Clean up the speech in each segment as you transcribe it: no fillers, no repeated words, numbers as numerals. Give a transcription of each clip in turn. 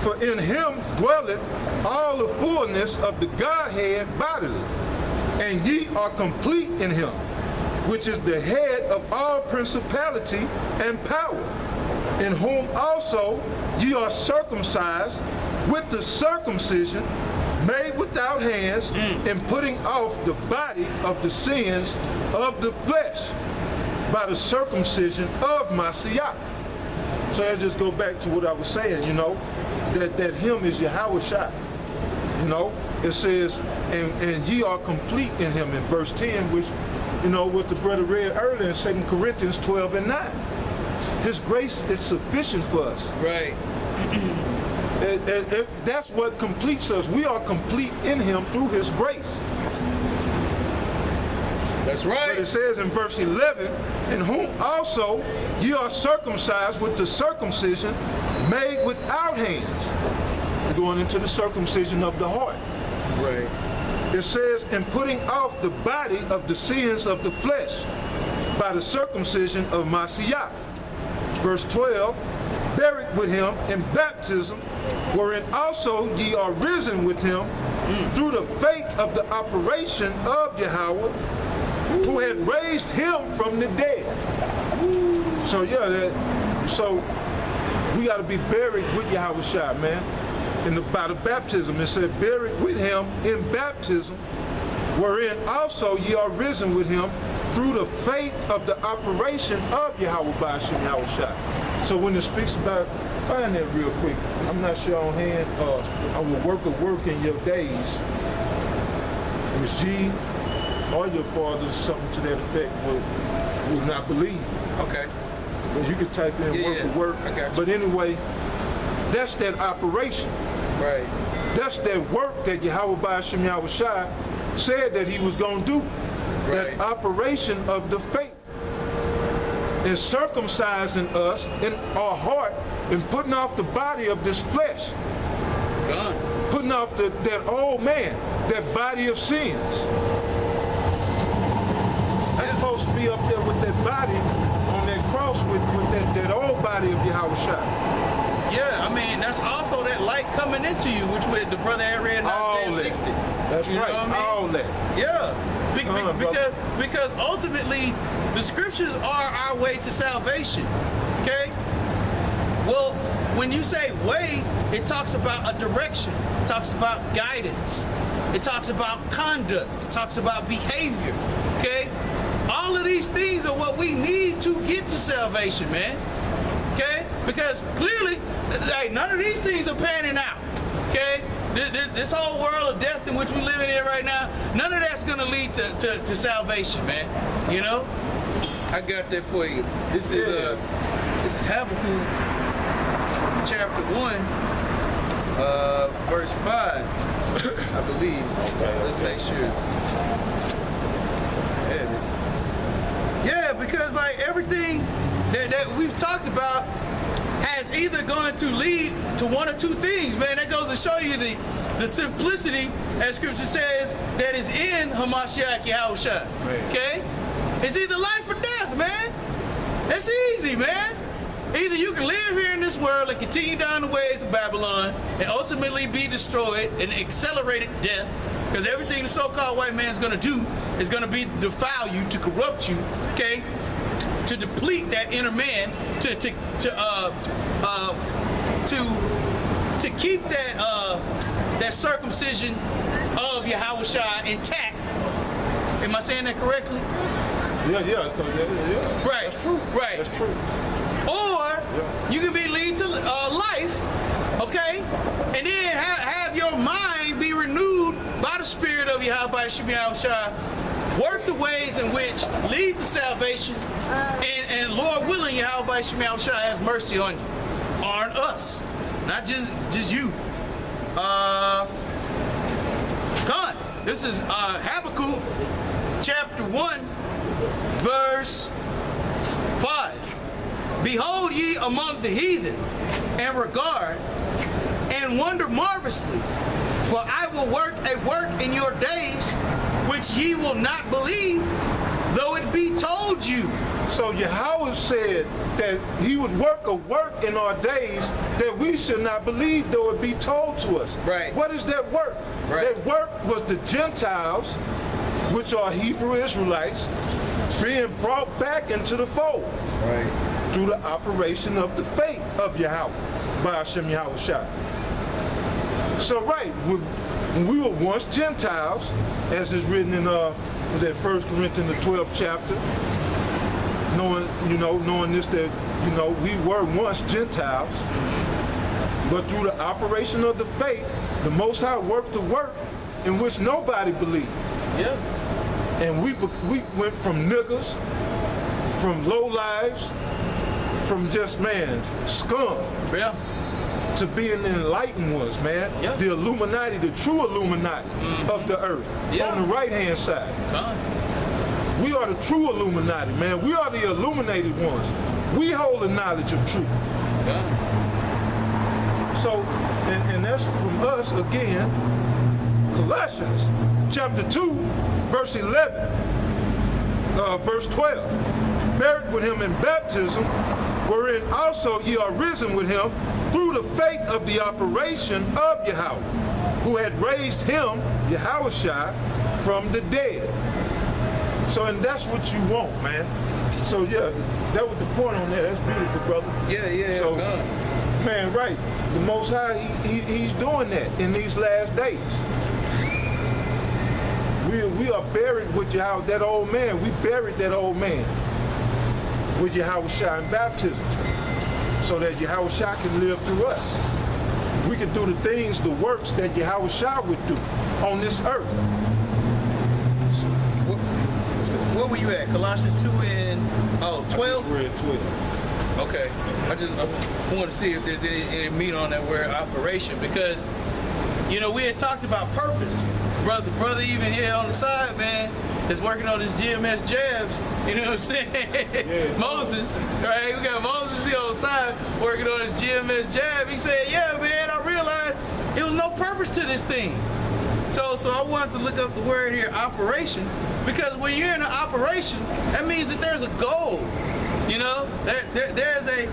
For in him dwelleth all the fullness of the Godhead bodily, and ye are complete in him, which is the head of all principality and power, in whom also ye are circumcised with the circumcision made without hands, in putting off the body of the sins of the flesh by the circumcision of Messiah. So I just go back to what I was saying, you know, that him is Yahawah. You know, it says, and ye are complete in him in verse 10, which, you know, what the brother read earlier in 2 Corinthians 12 and 9. His grace is sufficient for us. Right. That's what completes us. We are complete in him through his grace. That's right. But it says in verse 11, in whom also ye are circumcised with the circumcision made without hands. We're going into the circumcision of the heart. Right. It says, in putting off the body of the sins of the flesh by the circumcision of Messiah. Verse 12, buried with him in baptism, wherein also ye are risen with him through the faith of the operation of Yahawah, who had raised him from the dead. So yeah, so we got to be buried with Yahawah, man. By the baptism, it said, buried with him in baptism, wherein also ye are risen with him through the faith of the operation of Yahawah. So when it speaks about, find that real quick. I'm not sure on hand. I will work in your days. It was G, or your fathers, something to that effect, would not believe. Okay. But you could type in work. I got you. But anyway, that's that operation. Right. That's that work that Yahawah said that he was going to do. Right. That operation of the faith. And circumcising us in our heart and putting off the body of this flesh. Gone. Putting off that old man, that body of sins. That's supposed to be up there with that body on that cross with that old body of Yahawah. Yeah, I mean, that's also that light coming into you, which the brother had read in Isaiah 60. That's you right, know what I mean? All that. Yeah, because ultimately, the scriptures are our way to salvation, okay? Well, when you say way, it talks about a direction. It talks about guidance. It talks about conduct. It talks about behavior, okay? All of these things are what we need to get to salvation, man. Okay? Because clearly, like, none of these things are panning out. Okay? This whole world of death in which we live in right now, none of that's going to lead to salvation, man. You know? I got that for you. This is Habakkuk chapter 1, verse 5, I believe. Let's make sure. Yeah, because like everything that we've talked about has either going to lead to one or two things, man. That goes to show you the simplicity, as scripture says, that is in Hamashiach Yahawah. Okay? It's either life or death, man. That's easy, man. Either you can live here in this world and continue down the ways of Babylon and ultimately be destroyed in accelerated death, because everything the so-called white man is going to do is going to be to defile you, to corrupt you, okay? To deplete that inner man, to keep that circumcision of Yahawah intact. Am I saying that correctly? Yeah. Right. That's true. Right. That's true. Or you can be lead to life, okay, and then have your mind be renewed by the Spirit of Yahawah. Work the ways in which lead to salvation, and Lord willing, Yahawah has mercy on you, on us, not just you. God, this is Habakkuk chapter 1, verse 5. Behold ye among the heathen, and regard, and wonder marvelously, for I will work a work in your days, which ye will not believe, though it be told you. So Yahawah said that he would work a work in our days that we should not believe, though it be told to us. Right. What is that work? Right. That work was the Gentiles, which are Hebrew Israelites, being brought back into the fold. Right. Through the operation of the faith of Yahawah by Hashem Yahweh Shai. So right, when we were once Gentiles, as is written in that 1 Corinthians the 12th chapter, knowing this, that we were once Gentiles, but through the operation of the faith, the Most High worked the work in which nobody believed. Yeah. And we went from niggas, from low lives, from just, man, scum, Yeah. to being the enlightened ones, man. Yeah. The Illuminati, the true Illuminati of the earth, Yeah. on the right-hand side. Con. We are the true Illuminati, man. We are the illuminated ones. We hold the knowledge of truth. Con. So, and that's from us, again, Colossians chapter 2, verse 11, verse 12. Buried with him in baptism, wherein also ye are risen with him through the faith of the operation of Yahawah, who had raised him, Yahweh Shai, from the dead. So, and that's what you want, man. So, yeah, that was the point on that. That's beautiful, brother. Yeah. So, Con. man, right. The Most High, he's doing that in these last days. We are buried with Yahweh, that old man. We buried that old man with Yahweh Shai in baptism, so that Yahweh Shai can live through us. We can do the things, the works that Yahweh Shai would do on this earth. Where were you at? Colossians 2 and 12? I read 12. Okay. I want to see if there's any meat on that word operation, because we had talked about purpose. Brother even here on the side, man, is working on his GMS jabs. You know what I'm saying? Yeah. Moses, right? We got Moses here on the side working on his GMS jab. He said, yeah, man, I realized there was no purpose to this thing. So I wanted to look up the word here, operation, because when you're in an operation, that means that there's a goal. There's a,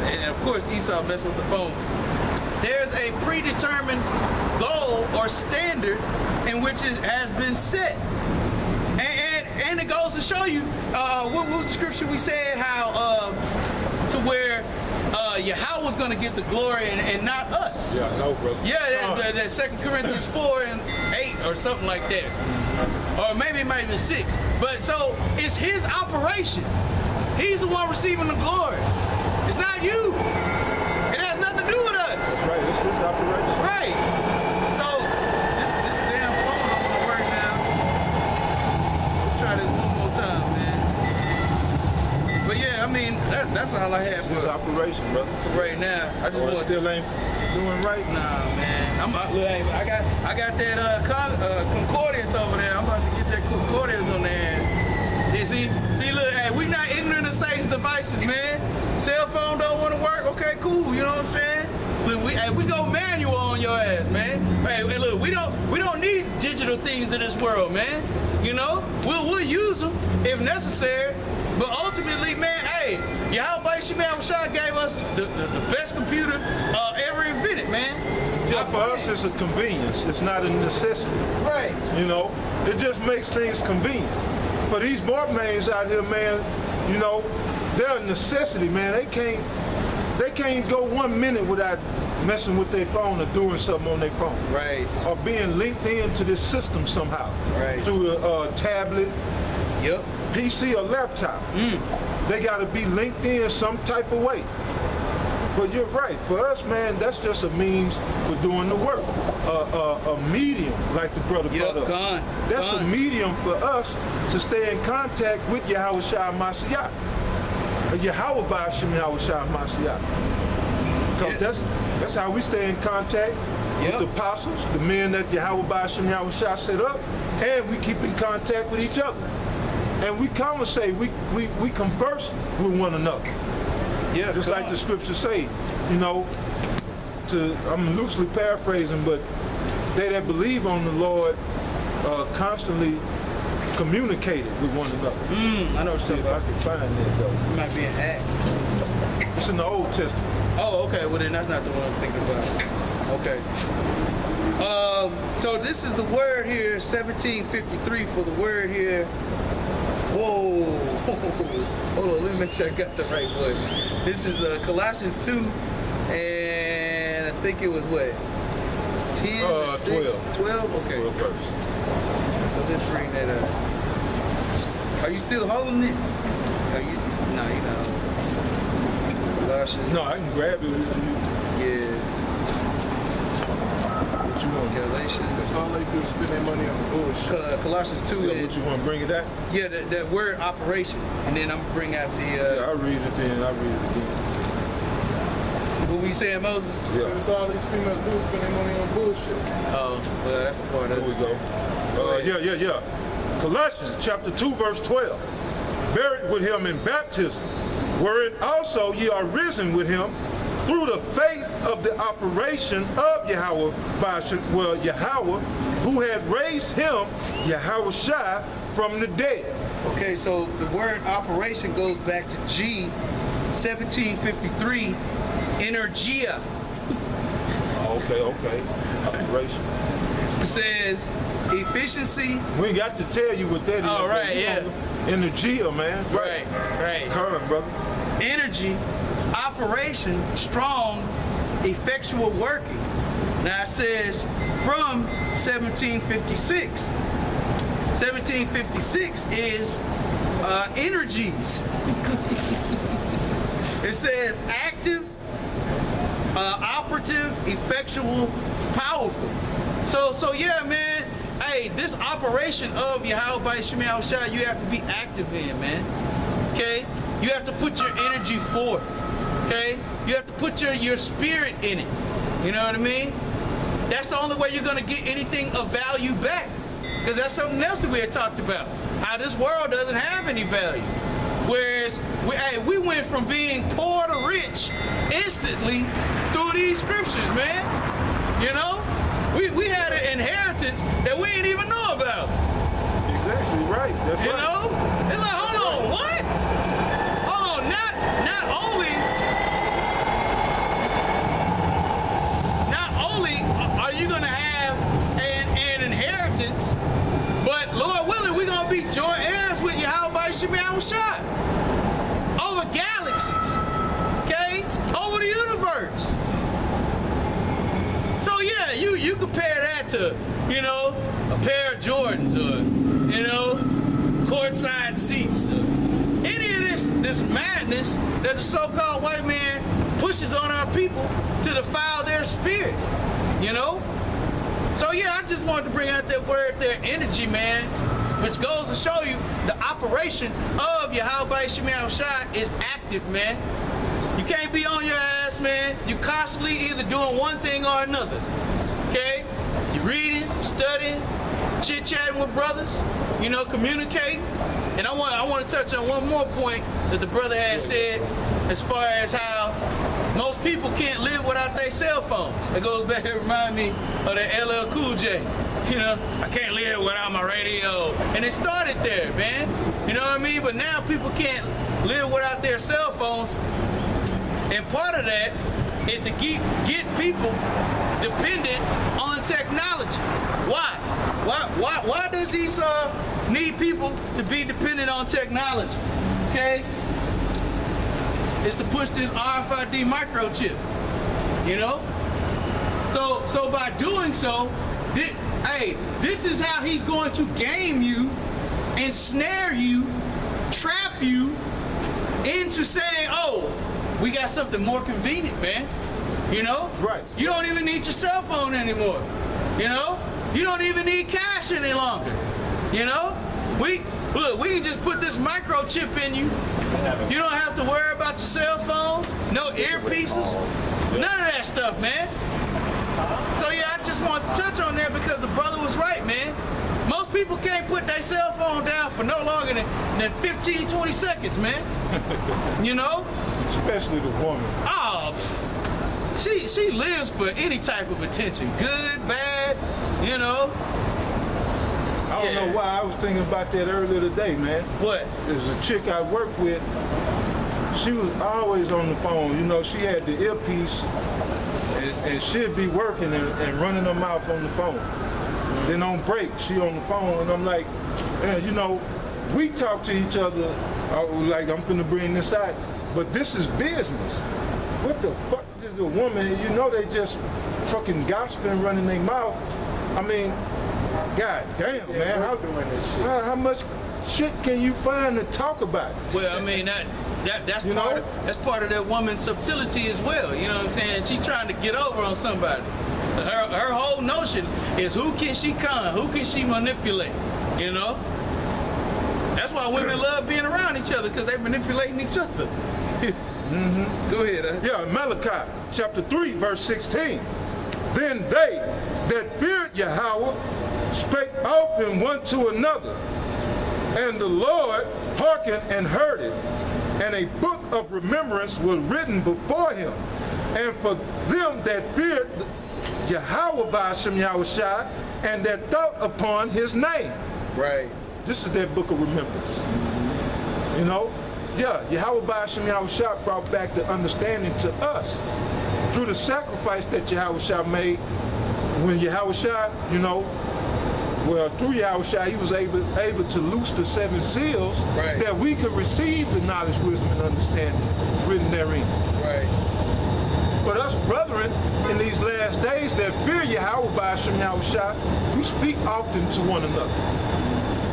and of course Esau messed with the phone. There's a predetermined goal or standard in which it has been set. And it goes to show you, what was the scripture we said, how to where Yahawah was going to get the glory and not us. Yeah, I know, brother. Yeah, that 2 Corinthians 4 and 8 or something like that. Or maybe it might have been 6. But so it's his operation. He's the one receiving the glory. It's not you. It has nothing to do with us. That's right, it's his operation. Right. So this damn phone don't want to work now. We'll try this one more time, man. But yeah, I mean, that's all I have It's his operation, brother. for right now. I just Or it want still ain't doing right? Nah, man. I got that concordance over there. I'm about to get that concordance on their ass. Yeah, see, look, hey, we not ignorant of Satan's devices, man. Cell phone don't want to work. Okay, cool. You know what I'm saying? Look, we go manual on your ass, man. Hey, look, we don't need digital things in this world, man. We'll use them if necessary. But ultimately, man, hey, Yahawah Shai gave us the best computer ever invented, man. Yeah, for us, it's a convenience. It's not a necessity. Right. It just makes things convenient. For these barmaids out here, man, they're a necessity, man. They can't go 1 minute without messing with their phone or doing something on their phone. Right. Or being linked into this system somehow. Right. Through a tablet, Yep. PC, or laptop. They got to be linked in some type of way. But you're right. For us, man, that's just a means for doing the work. A medium, like the brother brought up. That's a medium for us to stay in contact with Yahweh Shai Mashiach. Yahawah by Hashem Yahweh Shai Mashiach. Because that's how we stay in contact with the apostles, the men that Yahawah by Hashem Yahweh Shai set up, and we keep in contact with each other. And we conversate, we converse with one another. Yeah, just like the scriptures say, I'm loosely paraphrasing, but they that believe on the Lord constantly communicated with one another. I know what See you're if talking I can find that though. about. It might be an Acts. It's in the Old Testament. Oh, okay. Well, then that's not the one I'm thinking about. Okay. So this is the word here, 1753 for the word here. Whoa. Hold on, let me make sure I got the right one. This is Colossians 2, and I think it was what? It's 10, 6, 12? Okay. 12 verse. So let's bring that up. Are you still holding it? Are you? No, you're not. Colossians. No, I can grab it. Yeah. What you want? Galatians. That's all they do is spend their money on bullshit. Colossians 2. Yeah, what you want to bring it at? Yeah, that word operation. And then I'm going to bring out the... Yeah, I'll read it then. I'll read it again. What we saying, Moses? Yeah. That's all these females do is spend their money on bullshit. Oh, well, that's a part of There we it. go. Yeah. Colossians chapter 2, verse 12. Buried with him in baptism, wherein also ye are risen with him through the faith of the operation of Yahawah Yahawah, who had raised him, Yahawah from the dead. Okay, so the word operation goes back to G, 1753, energia. Okay. Operation. It says efficiency. We ain't got to tell you what that is. Oh, right, yeah. Energia, man. Right. Come on, brother. Energy, operation, strong, effectual working. Now it says from 1756. 1756 is energies. It says active, operative, effectual, powerful. So yeah, man. Hey, this operation of Yahawah Shai, you have to be active in, man. Okay? You have to put your energy forth. Okay? You have to put your spirit in it. You know what I mean? That's the only way you're gonna get anything of value back. Because that's something else that we had talked about. How this world doesn't have any value. Whereas we went from being poor to rich instantly through these scriptures, man. You know? We had an inheritance that we didn't even know about. Exactly right. That's You right. know? It's like, hold on, what? Hold on, not only are you gonna have an inheritance, but Lord willing, we're gonna be joint heirs with Yahawah Shai over galaxies, okay? Over the universe. So yeah, you compare that to, you know, a pair of Jordans or, you know, courtside seats or any of this madness that the so-called white man pushes on our people to defile their spirit, you know? So yeah, I just wanted to bring out that word there, energy, man, which goes to show you the operation of Yahawah Shai is active, man. You can't be on your ass, man. You constantly either doing one thing or another. Okay? You reading, studying, chit-chatting with brothers, you know, communicating. And I want to touch on one more point that the brother had said as far as how most people can't live without their cell phones. It goes back and remind me of that LL Cool J. You know, I can't live without my radio. And it started there, man. You know what I mean? But now people can't live without their cell phones. And part of that is to get people dependent on technology. Why? Why does Esau need people to be dependent on technology? Okay? It's to push this RFID microchip. You know? So by doing so, this is how he's going to game you, ensnare you, trap you into saying, oh, we got something more convenient, man. You know? Right. You don't even need your cell phone anymore. You know? You don't even need cash any longer. You know? We can just put this microchip in you. You don't have to worry about your cell phones, no earpieces, none of that stuff, man. So yeah, I just want to touch on that because the brother was right, man. Most people can't put their cell phone down for no longer than 15, 20 seconds, man. You know? Especially the woman. Oh, she lives for any type of attention, good, bad, you know. I I don't know why I was thinking about that earlier today, man. What? There's a chick I work with. She was always on the phone. You know, she had the earpiece, and she'd be working and running her mouth on the phone. Then on break, she on the phone, and I'm like, man, you know, we talk to each other like I'm finna bring this out, but this is business. What the fuck is a woman? You know, they just fucking gossiping, running their mouth. I mean, god damn, man, how much shit can you find to talk about? Well, I mean that's part of that woman's subtlety as well. You know what I'm saying? She trying to get over on somebody. Her whole notion is who can she con, who can she manipulate? You know? That's why women love being around each other, because they're manipulating each other. Go ahead. Yeah, Malachi chapter 3, verse 16. Then they that feared Yahawah spake often one to another, and the Lord hearkened and heard it, and a book of remembrance was written before him. And for them that feared Yahawah by Hashem Yahushua, and that thought upon his name. Right. This is that book of remembrance. You know? Yeah, Yahawah by Hashem Yahushua brought back the understanding to us through the sacrifice that Yahushua made when Yahushua, you know, well, through Yahushua, he was able to loose the 7 seals, right, that we could receive the knowledge, wisdom, and understanding written therein. Right. But us brethren, in these last days that fear Yahawah by Hashem Yahushua, we speak often to one another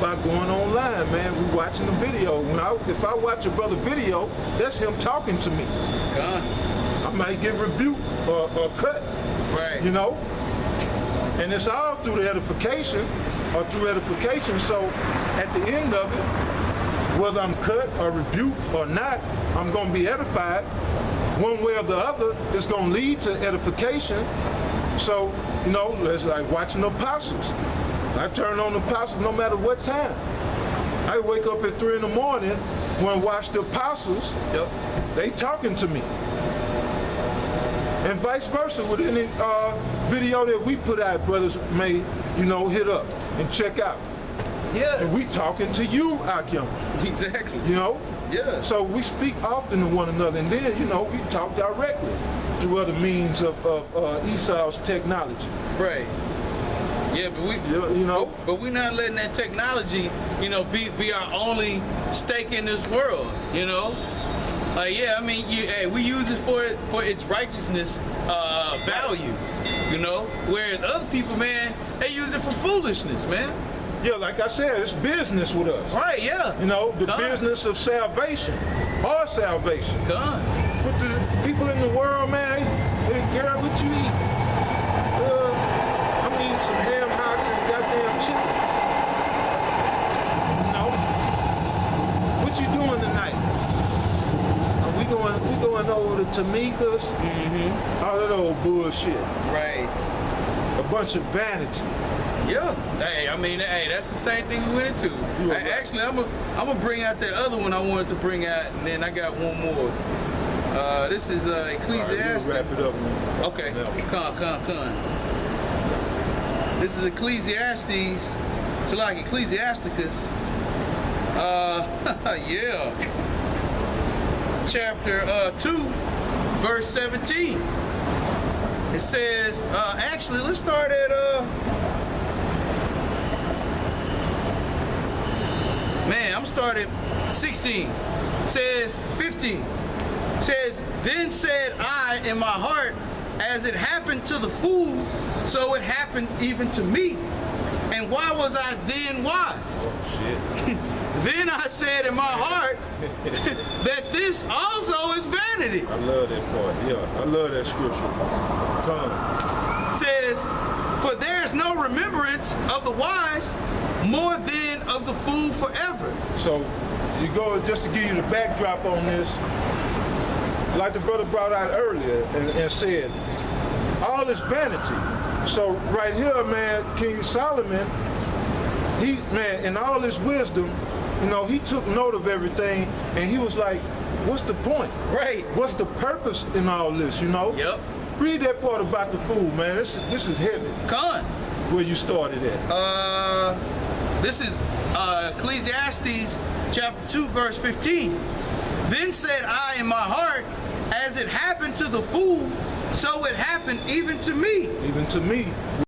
by going online, man. We watching the video. If I watch a brother video, that's him talking to me. I might get rebuked or cut. Right. You know? And it's all through the edification, so at the end of it, whether I'm cut or rebuked or not, I'm going to be edified. One way or the other, it's going to lead to edification. So, you know, it's like watching the apostles. I turn on the apostles no matter what time. I wake up at 3 in the morning, want to watch the apostles. Yep. They talking to me. And vice versa with any video that we put out, brothers may, you know, hit up and check out. Yeah. And we talking to you, Akim. Exactly. You know? Yeah. So we speak often to one another, and then, you know, we talk directly through other means of Esau's technology. Right. Yeah, but but we're not letting that technology, you know, be our only stake in this world. You know. Yeah, I mean, we use it for its righteousness value, you know, whereas other people, man, they use it for foolishness, man. Yeah, like I said, it's business with us. Right, yeah. You know, the business of salvation, our salvation. With the people in the world, man, hey, girl, what you eat? I'm eating some ham hocks and goddamn chickens. You know? What you doing tonight? We going over to Tamika's, all that old bullshit. Right. A bunch of vanity. Yeah. Hey, I mean, hey, that's the same thing we went into. Hey, actually, I'm gonna bring out that other one I wanted to bring out, and then I got one more. This is Ecclesiastes. Right, wrap it up, man. Okay. Come. This is Ecclesiastes. It's like Ecclesiasticus. Yeah. Chapter 2, verse 17. It says, actually, let's start at, I'm starting 16. It says 15. It says, then said I in my heart, as it happened to the fool, so it happened even to me. And why was I then wise? Oh, shit. Then I said in my heart that this also is vanity. I love that part. Yeah, I love that scripture. Come on. It says, for there is no remembrance of the wise more than of the fool forever. So you go, just to give you the backdrop on this, like the brother brought out earlier and said, all is vanity. So right here, man, King Solomon, in all his wisdom, you know, he took note of everything, and he was like, what's the point? Right. What's the purpose in all this, you know? Yep. Read that part about the fool, man. This is heavy. Con. Where you started at. This is Ecclesiastes chapter 2, verse 15. Then said I in my heart, as it happened to the fool, so it happened even to me. Even to me.